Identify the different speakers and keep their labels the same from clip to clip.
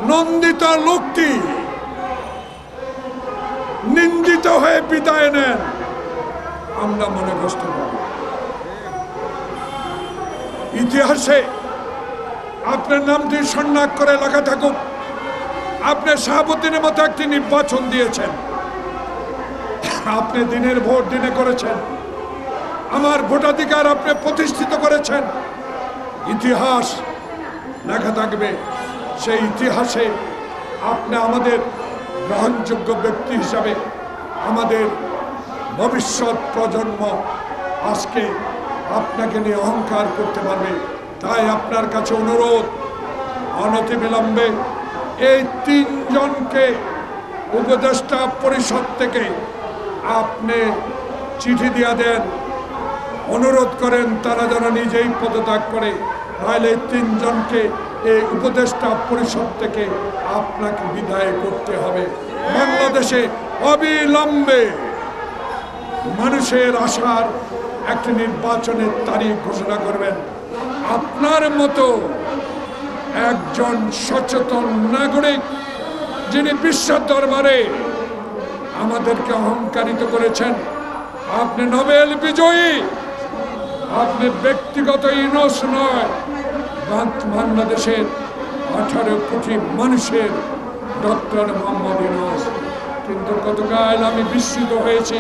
Speaker 1: নন্দিত লোকটি নিন্দিত হয়ে বিদায় নেন, আমরা মনে কষ্ট পাব। ইতিহাসে আপনার নামটি সন্ন্যাস করে লেখা থাকুক, আপনি শাহাবুদ্দিনের মতো একটি নির্বাচন দিয়েছেন, আপনি দিনের ভোট দিনে করেছেন, আমার ভোটাধিকার আপনি প্রতিষ্ঠিত করেছেন। ইতিহাস লেখা থাকবে, সেই ইতিহাসে আপনি আমাদের গ্রহণযোগ্য ব্যক্তি হিসাবে আমাদের ভবিষ্যৎ প্রজন্ম আজকে আপনাকে নিয়ে অহংকার করতে পারবে। তাই আপনার কাছে অনুরোধ, অনতিবিলম্বে এই তিনজনকে উপদেষ্টা পরিষদ থেকে আপনি চিঠি দিয়ে দেন, অনুরোধ করেন তারা যেন নিজেই পদত্যাগ করে, নাহলে তিনজনকে এই উপদেষ্টা পরিষদ থেকে আপনাকে বিদায় করতে হবে। বাংলাদেশে অবিলম্বে মানুষের আশার একটি নির্বাচনের তারিখ ঘোষণা করবেন। আপনার মতো একজন সচেতন নাগরিক, যিনি বিশ্বের দরবারে আমাদেরকে অহংকারিত করেছেন, আপনি নোবেল বিজয়ী, আপনি ব্যক্তিগত ইউনুস নয়, বাংলাদেশের 18 কোটি মানুষের ডক্টর মোহাম্মদ ইউনুস। কিন্তু গতকাল আমি বিস্মিত হয়েছি,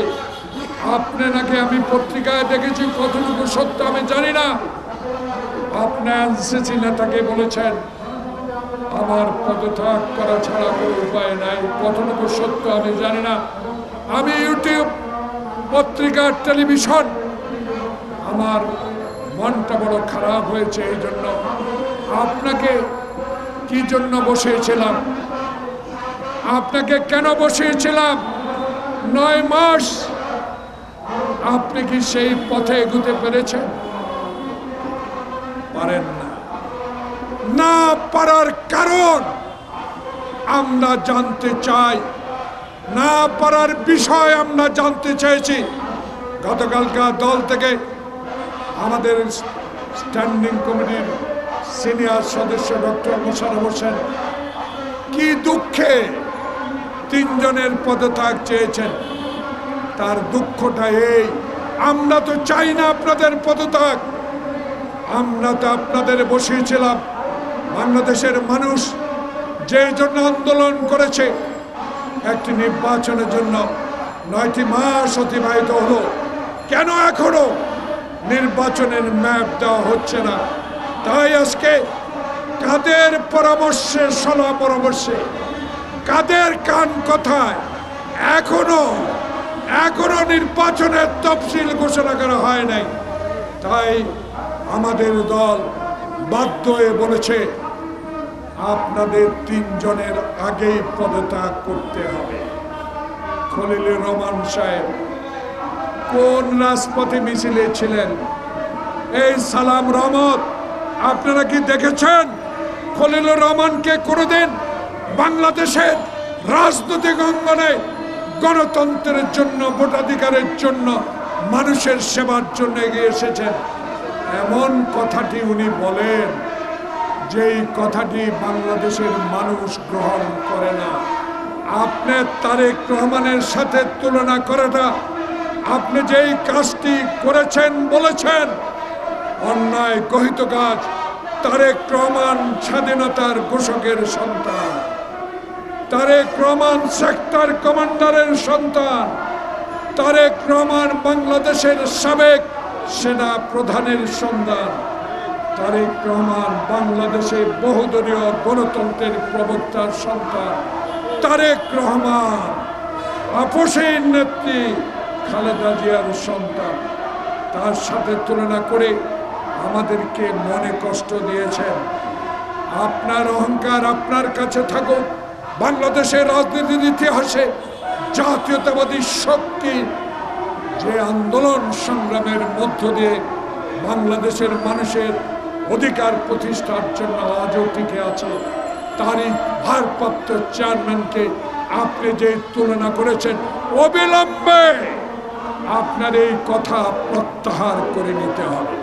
Speaker 1: আপনি নাকি, আমি পত্রিকায় দেখেছি, কতটুকু সত্য আমি জানি না, আপনি এনসিসি নেতাকে বলেছেন আমার পদত্যাগ করা ছাড়া কোনো উপায় নাই। কতটুকু সত্য আমি জানি না। আমি ইউটিউব, পত্রিকা, টেলিভিশন, আমার মনটা বড় খারাপ হয়েছে। এই জন্য আপনাকে কি জন্য বসিয়েছিলাম, আপনাকে কেন বসিয়েছিলাম? 9 মাস আপনি কি সেই পথে এগুতে পেরেছেন? পারেন না। না পারার কারণ আমরা জানতে চাই, না পারার বিষয় আমরা জানতে চেয়েছি। গতকালকার দল থেকে আমাদের স্ট্যান্ডিং কমিটির সিনিয়র সদস্য ডক্টর মোশাররফ হোসেন কি দুঃখে তিনজনের পদত্যাগ চেয়েছেন। তার দুঃখটা এই, আমরা তো চাই না আপনাদের পদত্যাগ, আমরা তো আপনাদের বসিয়েছিলাম। বাংলাদেশের মানুষ যে জন্য আন্দোলন করেছে, একটি নির্বাচনের জন্য 9টি মাস অতিবাহিত হলো, কেন এখনো নির্বাচনের ম্যাপ দেওয়া হচ্ছে না? তাই আজকে কাদের পরামর্শে, সলা পরামর্শে, কাদের কান কথায় এখনো নির্বাচনের তফসিল ঘোষণা করা হয় নাই। তাই আমাদের দল বাধ্য হয়ে বলেছে আপনাদের তিনজনের আগেই পদত্যাগ করতে হবে। খলিলুর রহমান সাহেব কোন রাজপথে মিছিলে ছিলেন? এই সালাম রহমত আপনারা কি দেখেছেন? খলিলুর রহমানকে কোনোদিন বাংলাদেশের রাজনৈতিক অঙ্গনে গণতন্ত্রের জন্য, ভোটাধিকারের জন্য, মানুষের সেবার জন্য এগিয়ে এসেছেন? এমন কথাটি উনি বলেন, যেই কথাটি বাংলাদেশের মানুষ গ্রহণ করে না। আপনি তারেক রহমানের সাথে তুলনা করাটা, আপনি যেই কাজটি করেছেন, বলেছেন অন্যায় গহিত কাজ। তারেক রহমান স্বাধীনতার ঘোষকের সন্তান, তারেক রহমান সেক্টর কমান্ডারের সন্তান, তারেক রহমান বাংলাদেশের সাবেক সেনা প্রধানের সন্তান, তারেক রহমান বাংলাদেশের বহুদলীয় গণতন্ত্রের প্রবক্তার সন্তান, তারেক রহমান আপসের নেত্রী খালেদা জিয়ার সন্তান। তার সাথে তুলনা করে আমাদেরকে মনে কষ্ট দিয়েছেন। আপনার অহংকার আপনার কাছে থাকুক। বাংলাদেশের রাজনীতির ইতিহাসে জাতীয়তাবাদী শক্তি যে আন্দোলন সংগ্রামের মধ্য দিয়ে বাংলাদেশের মানুষের অধিকার প্রতিষ্ঠার জন্য আজও টিকে আছে, তারই ভারপ্রাপ্ত চেয়ারম্যানকে আপনি যে তুলনা করেছেন, অবিলম্বে আপনার এই কথা প্রত্যাহার করে নিতে হবে।